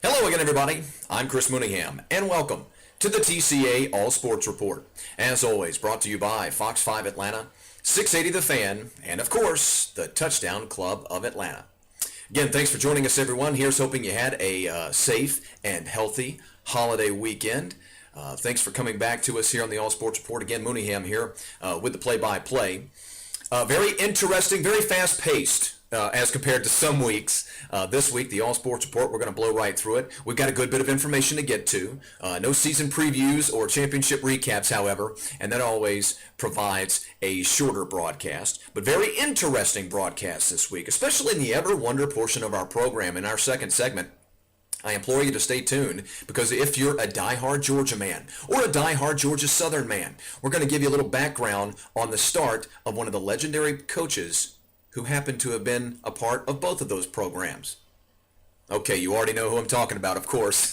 Hello again, everybody. I'm Chris Mooneyham, and welcome to the TCA All Sports Report. As always, brought to you by Fox 5 Atlanta, 680 The Fan, and of course, the Touchdown Club of Atlanta. Again, thanks for joining us, everyone. Here's hoping you had a safe and healthy holiday weekend. Thanks for coming back to us here on the All Sports Report. Again, Mooneyham here with the play-by-play. Very interesting, very fast-paced. As compared to some weeks. This week, the All Sports Report, we're going to blow right through it. We've got a good bit of information to get to. No season previews or championship recaps, however, and that always provides a shorter broadcast. But very interesting broadcast this week, especially in the Ever Wonder portion of our program. In our second segment, I implore you to stay tuned, because if you're a diehard Georgia man or a diehard Georgia Southern man, we're going to give you a little background on the start of one of the legendary coaches who happened to have been a part of both of those programs. Okay, you already know who I'm talking about, of course.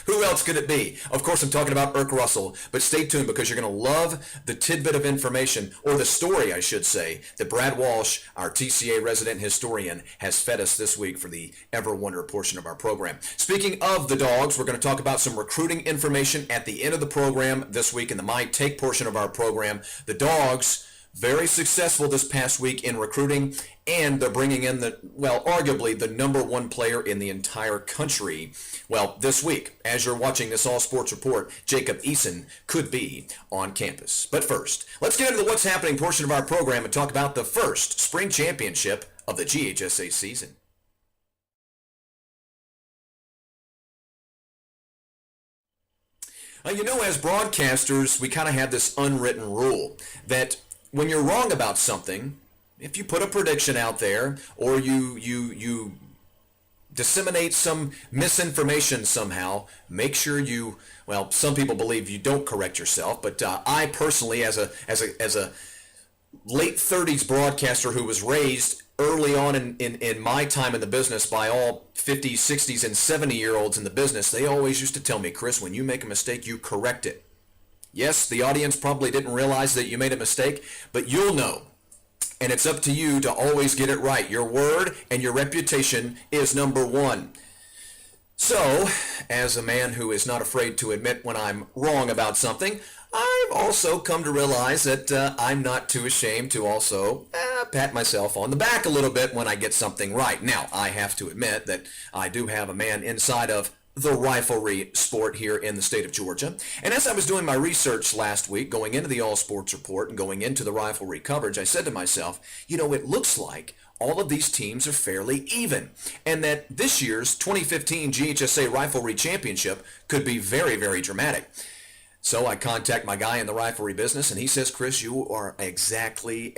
Who else could it be? Of course, I'm talking about Irk Russell, but stay tuned, because you're going to love the tidbit of information, or the story, I should say, that Brad Walsh, our TCA resident historian, has fed us this week for the Ever Wonder portion of our program. Speaking of the Dogs, we're going to talk about some recruiting information at the end of the program this week in the My Take portion of our program. The Dogs, very successful this past week in recruiting, and they're bringing in arguably the number one player in the entire country. Well, this week, as you're watching this All Sports Report, Jacob Eason could be on campus. But first, let's get into the What's Happening portion of our program and talk about the first spring championship of the GHSA season. As broadcasters, we kind of have this unwritten rule that when you're wrong about something, if you put a prediction out there or you disseminate some misinformation somehow, make sure some people believe you don't correct yourself, but I personally, as a late 30s broadcaster who was raised early on in my time in the business by all 50s, 60s, and 70-year-olds in the business, they always used to tell me, Chris, when you make a mistake, you correct it. Yes, the audience probably didn't realize that you made a mistake, but you'll know. And it's up to you to always get it right. Your word and your reputation is number one. So, as a man who is not afraid to admit when I'm wrong about something, I've also come to realize that I'm not too ashamed to also pat myself on the back a little bit when I get something right. Now, I have to admit that I do have a man inside of the Riflery sport here in the state of Georgia. And as I was doing my research last week, going into the All Sports Report and going into the Riflery coverage, I said to myself, it looks like all of these teams are fairly even, and that this year's 2015 GHSA Riflery Championship could be very, very dramatic. So I contact my guy in the Riflery business, and he says, Chris, you are exactly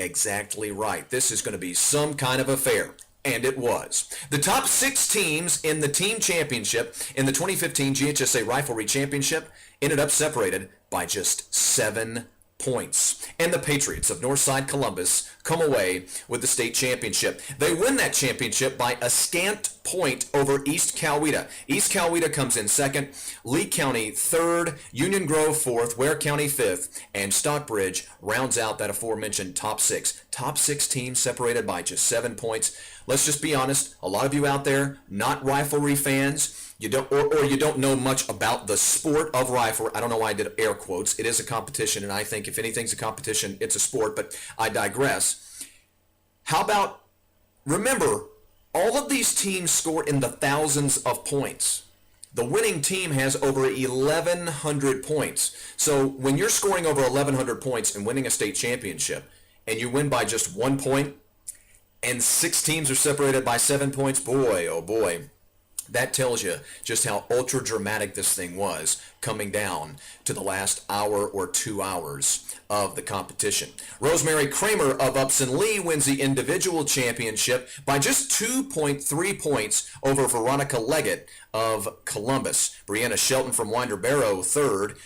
right. This is going to be some kind of affair. And it was. The top 6 teams in the team championship in the 2015 GHSA Riflery Championship ended up separated by just 7 points. And the Patriots of Northside Columbus come away with the state championship. They win that championship by a scant point over East Coweta. East Coweta comes in second, Lee County third, Union Grove fourth, Ware County fifth, and Stockbridge rounds out that aforementioned top 6. Top 6 teams separated by just 7 points. Let's just be honest, a lot of you out there, not Riflery fans, you don't know much about the sport of rifle. I don't know why I did air quotes. It is a competition, and I think if anything's a competition, it's a sport, but I digress. How about, remember, all of these teams score in the thousands of points. The winning team has over 1,100 points. So when you're scoring over 1,100 points and winning a state championship, and you win by just 1 point, and 6 teams are separated by 7 points, boy, oh boy. That tells you just how ultra dramatic this thing was coming down to the last hour or 2 hours of the competition. Rosemary Kramer of Upson Lee wins the individual championship by just 2.3 points over Veronica Leggett of Columbus. Brianna Shelton from Winder Barrow third.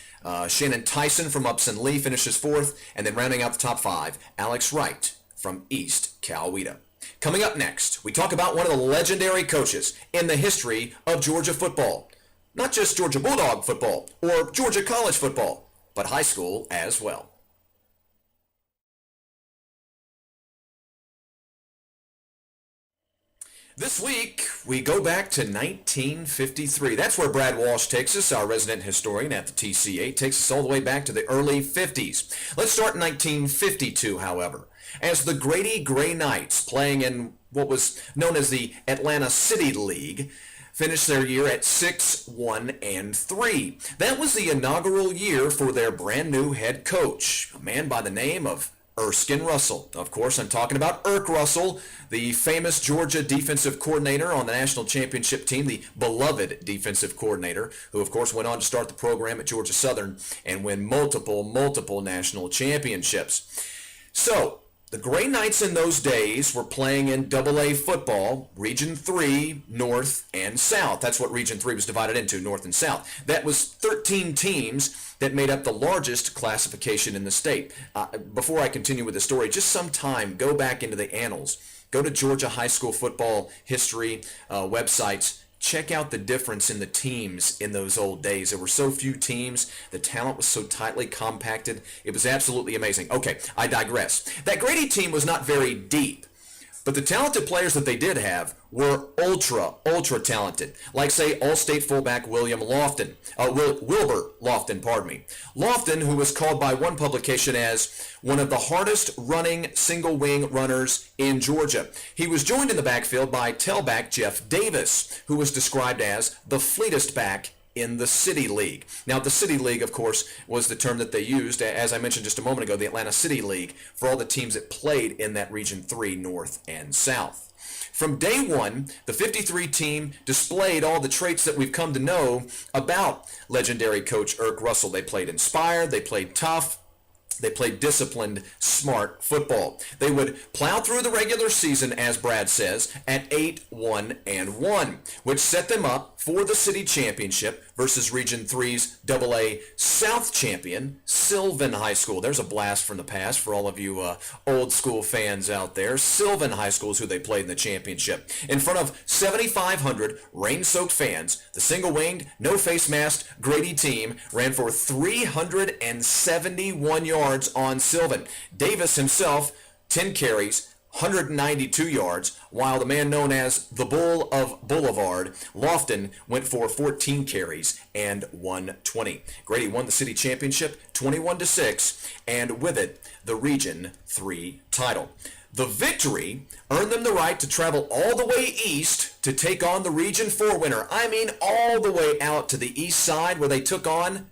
Shannon Tyson from Upson Lee finishes fourth. And then rounding out the top 5, Alex Wright from East Coweta. Coming up next, we talk about one of the legendary coaches in the history of Georgia football. Not just Georgia Bulldog football or Georgia college football, but high school as well. This week, we go back to 1953. That's where Brad Walsh takes us, our resident historian at the TCA, takes us all the way back to the early 50s. Let's start in 1952, however, as the Grady Gray Knights, playing in what was known as the Atlanta City League, finished their year at 6-1-3. That was the inaugural year for their brand new head coach, a man by the name of Erskine Russell. Of course, I'm talking about Irk Russell, the famous Georgia defensive coordinator on the national championship team, the beloved defensive coordinator, who of course went on to start the program at Georgia Southern and win multiple national championships. So, the Gray Knights in those days were playing in AA football, Region 3, North and South. That's what Region 3 was divided into, North and South. That was 13 teams that made up the largest classification in the state. Before I continue with the story, just some time, go back into the annals. Go to Georgia high school football history websites. Check out the difference in the teams in those old days. There were so few teams. The talent was so tightly compacted. It was absolutely amazing. Okay, I digress. That Grady team was not very deep, but the talented players that they did have were ultra talented. Like, say, All-State fullback Wilbur Lofton, Lofton, who was called by one publication as one of the hardest running single-wing runners in Georgia. He was joined in the backfield by tailback Jeff Davis, who was described as the fleetest back in the City League. Now, the City League, of course, was the term that they used, as I mentioned just a moment ago, the Atlanta City League, for all the teams that played in that Region 3, North and South. From day one, the 53 team displayed all the traits that we've come to know about legendary coach Irk Russell. They played inspired, they played tough, they played disciplined, smart football. They would plow through the regular season, as Brad says, at 8-1-1, which set them up for the city championship versus Region 3's AA South champion, Sylvan High School. There's a blast from the past for all of you old school fans out there. Sylvan High School is who they played in the championship. In front of 7,500 rain-soaked fans, the single-winged, no-face masked Grady team ran for 371 yards on Sylvan. Davis himself, 10 carries, 192 yards, while the man known as the Bull of Boulevard, Lofton, went for 14 carries and 120. Grady won the city championship 21-6, and with it, the Region 3 title. The victory earned them the right to travel all the way east to take on the Region 4 winner. I mean, all the way out to the east side where they took on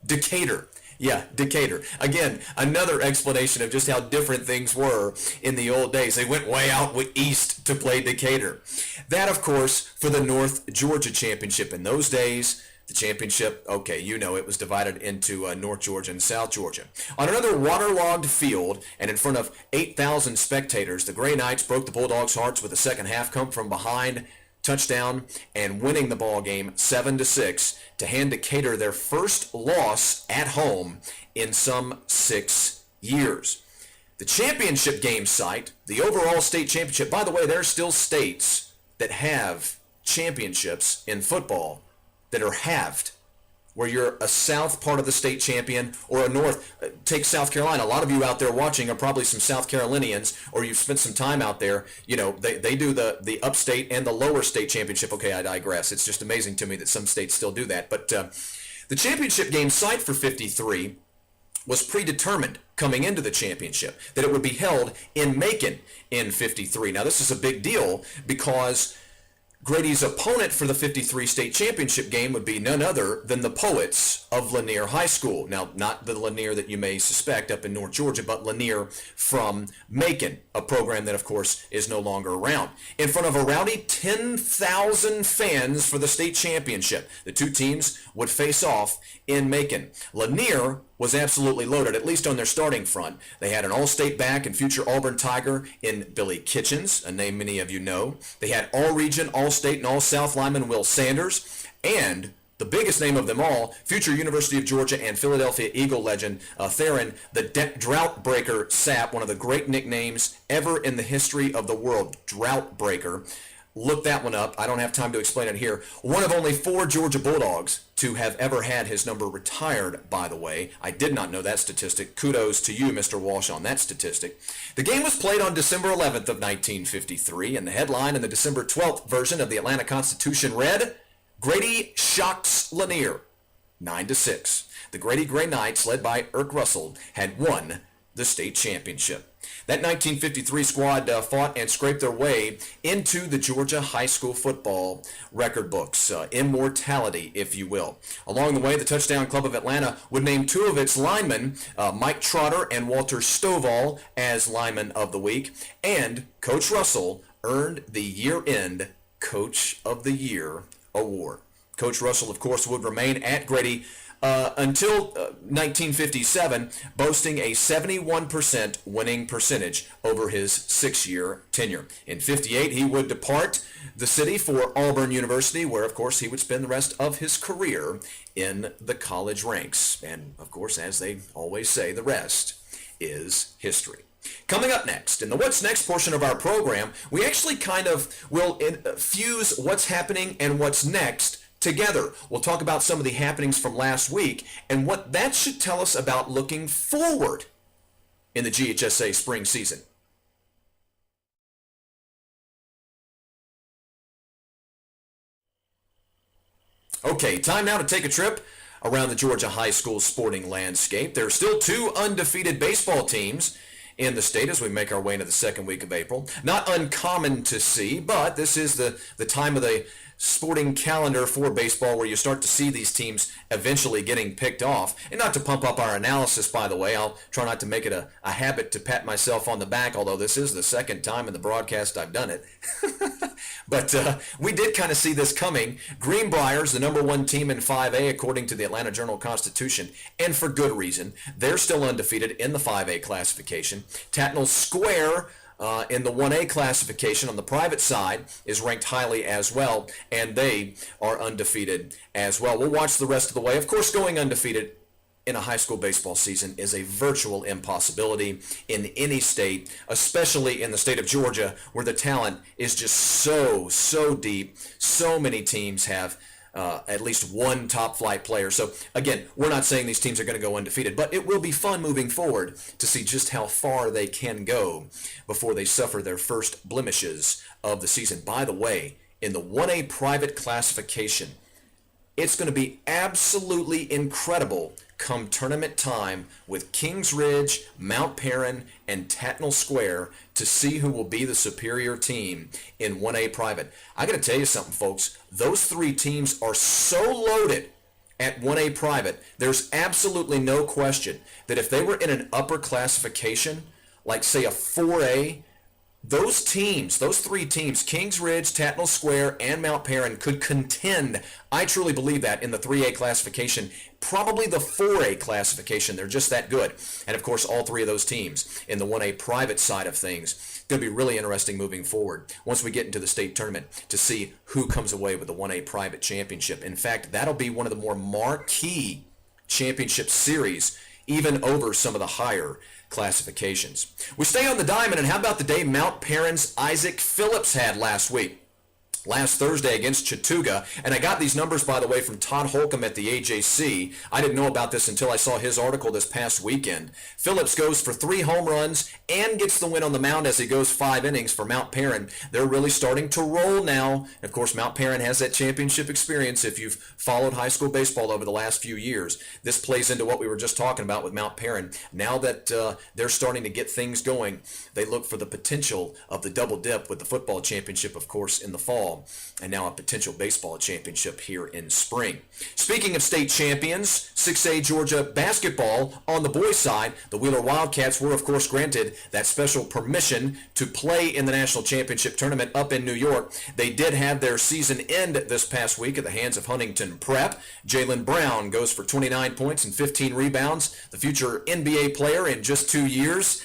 Decatur. Yeah, Decatur. Again, another explanation of just how different things were in the old days. They went way out east to play Decatur. That, of course, for the North Georgia Championship. In those days, the championship, okay, you know, it was divided into North Georgia and South Georgia. On another waterlogged field and in front of 8,000 spectators, the Gray Knights broke the Bulldogs' hearts with a second half come from behind touchdown and winning the ball game 7-6 to hand Decatur their first loss at home in some 6 years. The championship game site, the overall state championship, by the way, there are still states that have championships in football that are halved, where you're a south part of the state champion or a north. Take South Carolina. A lot of you out there watching are probably some South Carolinians, or you've spent some time out there. You know, they do the upstate and the lower state championship. Okay, I digress. It's just amazing to me that some states still do that. But the championship game site for 53 was predetermined coming into the championship, that it would be held in Macon in 53. Now, this is a big deal because Grady's opponent for the 53 state championship game would be none other than the Poets of Lanier High School. Now, not the Lanier that you may suspect up in North Georgia, but Lanier from Macon, a program that, of course, is no longer around. In front of a rowdy 10,000 fans for the state championship, the two teams would face off in Macon. Lanier was absolutely loaded, at least on their starting front. They had an all-state back and future Auburn Tiger in Billy Kitchens, a name many of you know. They had all-region, all-state, and all-South lineman Will Sanders, and the biggest name of them all, future University of Georgia and Philadelphia Eagle legend Theron, the Drought Breaker Sapp, one of the great nicknames ever in the history of the world, Drought Breaker. Look that one up. I don't have time to explain it here. One of only 4 Georgia Bulldogs to have ever had his number retired, by the way. I did not know that statistic. Kudos to you, Mr. Walsh, on that statistic. The game was played on December 11th of 1953, and the headline in the December 12th version of the Atlanta Constitution read, Grady shocks Lanier, 9-6. The Grady Gray Knights, led by Irk Russell, had won the state championship. That 1953 squad fought and scraped their way into the Georgia high school football record books, immortality, if you will. Along the way, the Touchdown Club of Atlanta would name two of its linemen, Mike Trotter and Walter Stovall, as Lineman of the Week, and Coach Russell earned the year-end Coach of the Year award. Coach Russell, of course, would remain at Grady until 1957, boasting a 71% winning percentage over his 6-year tenure. In 58, he would depart the city for Auburn University, where, of course, he would spend the rest of his career in the college ranks. And, of course, as they always say, the rest is history. Coming up next, in the What's Next portion of our program, we actually kind of will fuse what's happening and what's next together. We'll talk about some of the happenings from last week and what that should tell us about looking forward in the GHSA spring season. Okay, time now to take a trip around the Georgia high school sporting landscape. There are still two undefeated baseball teams in the state as we make our way into the second week of April. Not uncommon to see, but this is the time of the sporting calendar for baseball where you start to see these teams eventually getting picked off. And not to pump up our analysis, by the way, I'll try not to make it a habit to pat myself on the back, although this is the second time in the broadcast I've done it. But we did kind of see this coming. Greenbrier's the number one team in 5A according to the Atlanta Journal-Constitution, and for good reason. They're still undefeated in the 5A classification. Tatnall Square in the 1A classification on the private side is ranked highly as well, and they are undefeated as well. We'll watch the rest of the way. Of course, going undefeated in a high school baseball season is a virtual impossibility in any state, especially in the state of Georgia, where the talent is just so deep. So many teams have at least one top flight player. So again, we're not saying these teams are going to go undefeated, but it will be fun moving forward to see just how far they can go before they suffer their first blemishes of the season. By the way, in the 1A private classification, it's going to be absolutely incredible come tournament time with Kings Ridge, Mount Perrin, and Tatnall Square to see who will be the superior team in 1A private. I got to tell you something, folks. Those three teams are so loaded at 1A private, there's absolutely no question that if they were in an upper classification, like say a 4A, those teams, those three teams, Kings Ridge, Tatnall Square, and Mount Perrin, could contend, I truly believe that, in the 3A classification, probably the 4A classification. They're just that good. And of course, all three of those teams in the 1A private side of things. It's going to be really interesting moving forward once we get into the state tournament to see who comes away with the 1A private championship. In fact, that'll be one of the more marquee championship series, even over some of the higher classifications. We stay on the diamond, and how about the day Mount Perrin's Isaac Phillips had last week? Last Thursday against Chattooga, and I got these numbers, by the way, from Todd Holcomb at the AJC. I didn't know about this until I saw his article this past weekend. Phillips goes for 3 home runs and gets the win on the mound as he goes 5 innings for Mount Perrin. They're really starting to roll now. Of course, Mount Perrin has that championship experience if you've followed high school baseball over the last few years. This plays into what we were just talking about with Mount Perrin. Now that they're starting to get things going, they look for the potential of the double dip with the football championship, of course, in the fall, and now a potential baseball championship here in spring. Speaking of state champions, 6A Georgia basketball on the boys' side, the Wheeler Wildcats were, of course, granted that special permission to play in the national championship tournament up in New York. They did have their season end this past week at the hands of Huntington Prep. Jalen Brown goes for 29 points and 15 rebounds. The future NBA player in just 2 years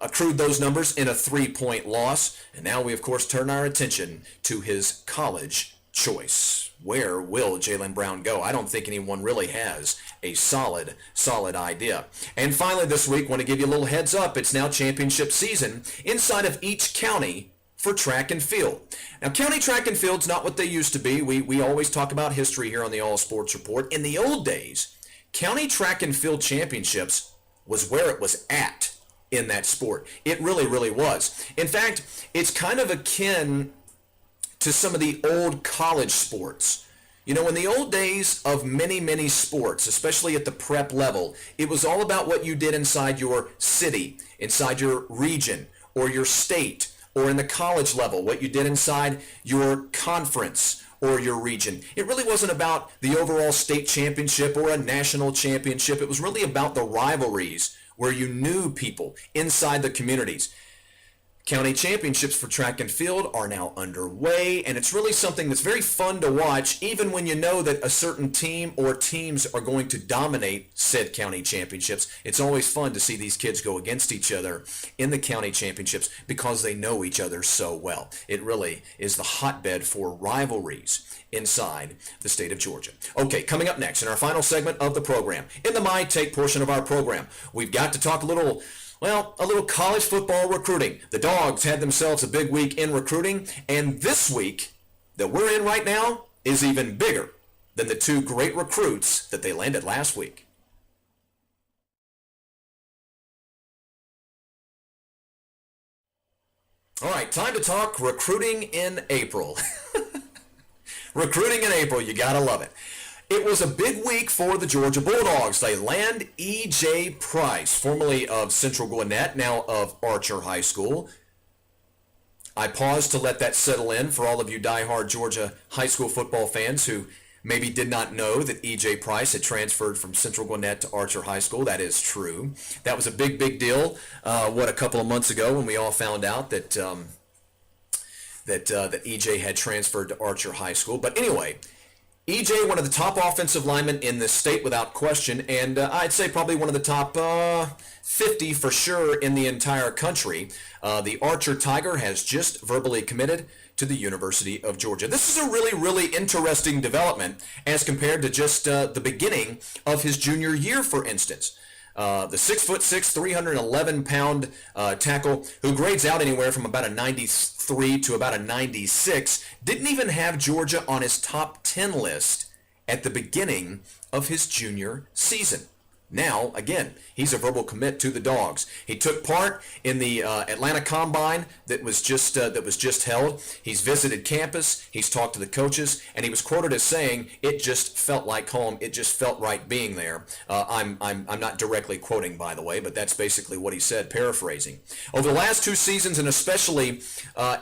accrued those numbers in a 3-point loss. And now we, of course, turn our attention to his college choice. Where will Jalen Brown go? I don't think anyone really has a solid idea. And finally this week, want to give you a little heads up. It's now championship season inside of each county for track and field. Now, county track and field's not what they used to be. We always talk about history here on the All Sports Report. In the old days, county track and field championships was where it was at in that sport. It really, really was. In fact, it's kind of akin to some of the old college sports. You know, in the old days of many, many sports, especially at the prep level, it was all about what you did inside your city, inside your region, or your state, or in the college level, what you did inside your conference or your region. It really wasn't about the overall state championship or a national championship. It was really about the rivalries where you knew people inside the communities. County championships for track and field are now underway, and it's really something that's very fun to watch, even when you know that a certain team or teams are going to dominate said county championships. It's always fun to see these kids go against each other in the county championships because they know each other so well. It really is the hotbed for rivalries inside the state of Georgia. Okay, coming up next in our final segment of the program, in the My Take portion of our program, we've got to talk a little college football recruiting. The Dogs had themselves a big week in recruiting, and this week that we're in right now is even bigger than the two great recruits that they landed last week. All right, time to talk recruiting in April. Recruiting in April, you gotta love it. It was a big week for the Georgia Bulldogs. They land E.J. Price, formerly of Central Gwinnett, now of Archer High School. I paused to let that settle in for all of you diehard Georgia high school football fans who maybe did not know that E.J. Price had transferred from Central Gwinnett to Archer High School. That is true. That was a big, big deal, a couple of months ago when we all found out that E.J. had transferred to Archer High School. But anyway, E.J., one of the top offensive linemen in this state without question, and I'd say probably one of the top 50 for sure in the entire country. The Archer Tiger has just verbally committed to the University of Georgia. This is a really, really interesting development as compared to just the beginning of his junior year, for instance. The 6'6", 311-pound tackle who grades out anywhere from about a 93 to about a 96 didn't even have Georgia on his top 10 list at the beginning of his junior season. Now, again, he's a verbal commit to the Dogs. He took part in the Atlanta Combine that was just held. He's visited campus. He's talked to the coaches, and he was quoted as saying, "It just felt like home. It just felt right being there." I'm not directly quoting, by the way, but that's basically what he said, paraphrasing. Over the last two seasons, and especially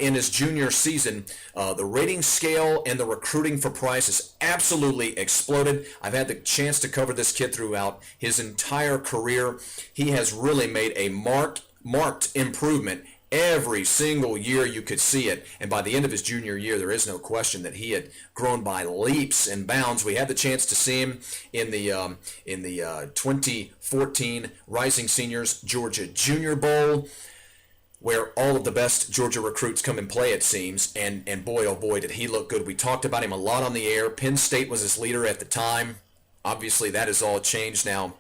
in his junior season, the rating scale and the recruiting for Price has absolutely exploded. I've had the chance to cover this kid throughout his entire career. He has really made a marked improvement every single year. You could see it, and by the end of his junior year, there is no question that he had grown by leaps and bounds. We had the chance to see him in the 2014 Rising Seniors Georgia Junior Bowl, where all of the best Georgia recruits come and play, it seems, and boy, oh boy, did he look good. We talked about him a lot on the air. Penn State was his leader at the time. Obviously, that has all changed now.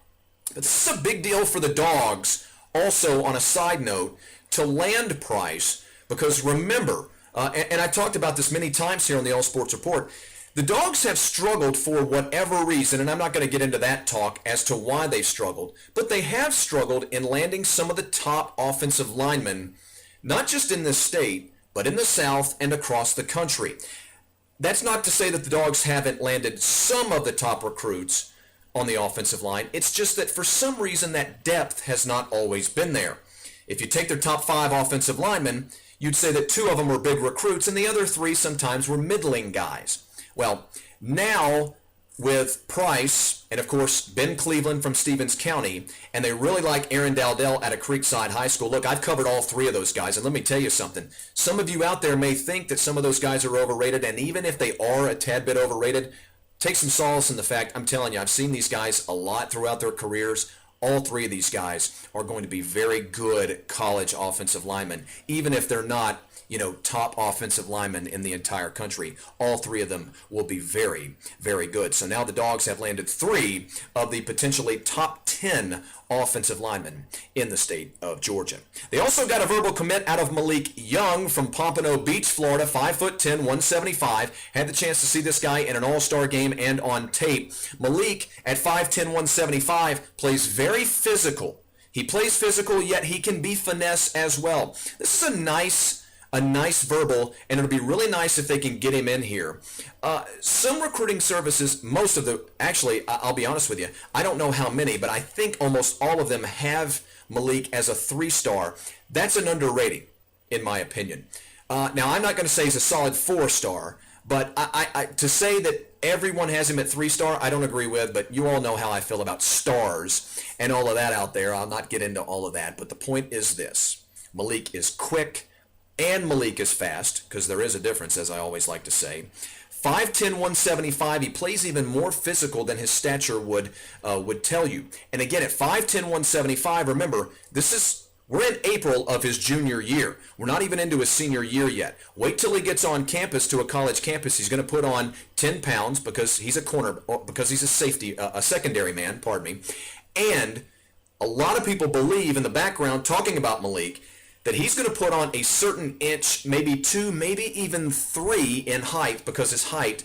But this is a big deal for the Dogs, also on a side note, to land Price, because remember, and I talked about this many times here on the All Sports Report, the Dogs have struggled for whatever reason, and I'm not going to get into that talk as to why they've struggled, but they have struggled in landing some of the top offensive linemen, not just in this state, but in the South and across the country. That's not to say that the Dogs haven't landed some of the top recruits on the offensive line. It's just that for some reason that depth has not always been there. If you take their top 5 offensive linemen, you'd say that 2 of them were big recruits and the other 3 sometimes were middling guys. Well, now with Price and, of course, Ben Cleveland from Stevens County, and they really like Aaron Dowdell at a Creekside High School. Look, I've covered all 3 of those guys, and let me tell you something. Some of you out there may think that some of those guys are overrated, and even if they are a tad bit overrated, take some solace in the fact, I'm telling you, I've seen these guys a lot throughout their careers. All 3 of these guys are going to be very good college offensive linemen, even if they're not, top offensive linemen in the entire country. All 3 of them will be very, very good. So now the Dogs have landed 3 of the potentially top 10 offensive lineman in the state of Georgia. They also got a verbal commit out of Malik Young from Pompano Beach, Florida, 5'10", 175. Had the chance to see this guy in an all-star game and on tape. Malik, at 5'10", 175, plays very physical. He plays physical, yet he can be finesse as well. This is a nice verbal, and it'll be really nice if they can get him in here. Some recruiting services, actually, I'll be honest with you, I don't know how many, but I think almost all of them have Malik as a 3-star. That's an underrating, in my opinion. Now, I'm not going to say he's a solid 4-star, but to say that everyone has him at 3-star, I don't agree with, but you all know how I feel about stars and all of that out there. I'll not get into all of that, but the point is this. Malik is quick, and Malik is fast, because there is a difference, as I always like to say. 5'10", 175, he plays even more physical than his stature would tell you. And again, at 5'10", 175, remember, we're in April of his junior year. We're not even into his senior year yet. Wait till he gets on campus, to a college campus. He's going to put on 10 pounds because he's because he's a safety, a secondary man, pardon me. And a lot of people believe in the background, talking about Malik, that he's going to put on a certain inch, maybe 2, maybe even 3 in height, because his height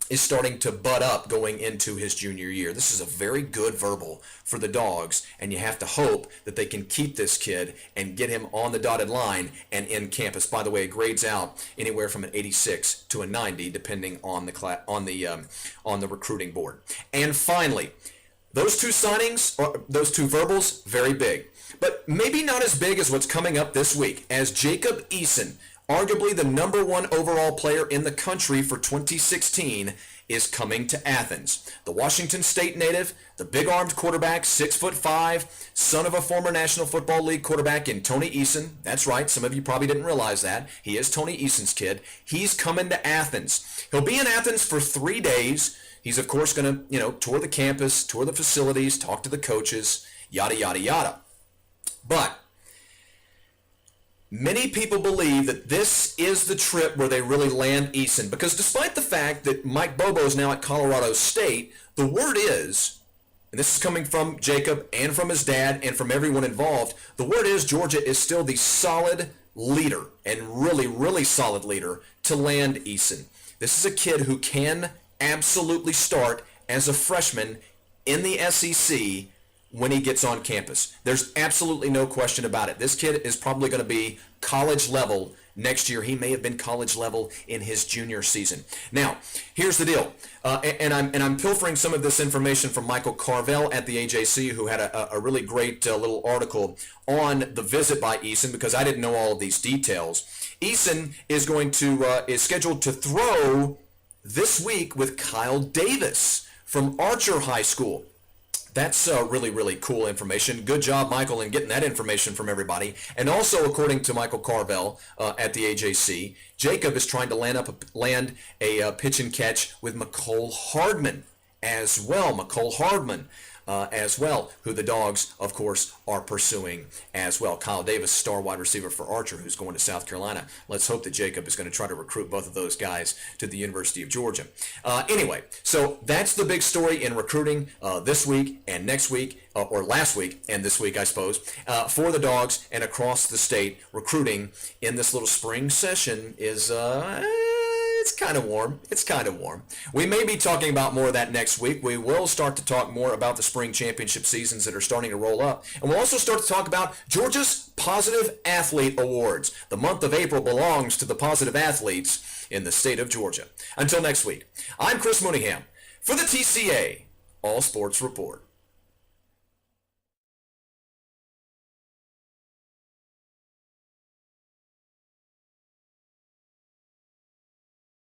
is starting to butt up going into his junior year. This is a very good verbal for the Dogs, and you have to hope that they can keep this kid and get him on the dotted line and in campus. By the way, it grades out anywhere from an 86 to a 90, depending on the recruiting board. And finally, those two signings, or those two verbals, very big. But maybe not as big as what's coming up this week, as Jacob Eason, arguably the #1 overall player in the country for 2016, is coming to Athens. The Washington State native, the big-armed quarterback, 6'5", son of a former National Football League quarterback in Tony Eason. That's right, some of you probably didn't realize that. He is Tony Eason's kid. He's coming to Athens. He'll be in Athens for 3 days. He's, of course, going to, tour the campus, tour the facilities, talk to the coaches, yada, yada, yada. But many people believe that this is the trip where they really land Eason, because despite the fact that Mike Bobo is now at Colorado State, the word is, and this is coming from Jacob and from his dad and from everyone involved, the word is Georgia is still the solid leader, and really, really solid leader, to land Eason. This is a kid who can absolutely start as a freshman in the SEC when he gets on campus. There's absolutely no question about it. This kid is probably going to be college level next year. He may have been college level in his junior season. Now, here's the deal, and I'm pilfering some of this information from Michael Carvel at the AJC, who had a really great little article on the visit by Eason, because I didn't know all of these details. Eason is scheduled to throw this week with Kyle Davis from Archer High School. That's really, really cool information. Good job, Michael, in getting that information from everybody. And also, according to Michael Carvel at the AJC, Jacob is trying to land a pitch and catch with McCole Hardman as well. As well, who the Dogs, of course, are pursuing as well. Kyle Davis, star wide receiver for Archer, who's going to South Carolina. Let's hope that Jacob is going to try to recruit both of those guys to the University of Georgia. Anyway, so that's the big story in recruiting this week and next week, or last week and this week, I suppose, for the Dogs and across the state. Recruiting in this little spring session is it's kind of warm. It's kind of warm. We may be talking about more of that next week. We will start to talk more about the spring championship seasons that are starting to roll up. And we'll also start to talk about Georgia's Positive Athlete Awards. The month of April belongs to the positive athletes in the state of Georgia. Until next week, I'm Chris Mooneyham for the TCA All Sports Report.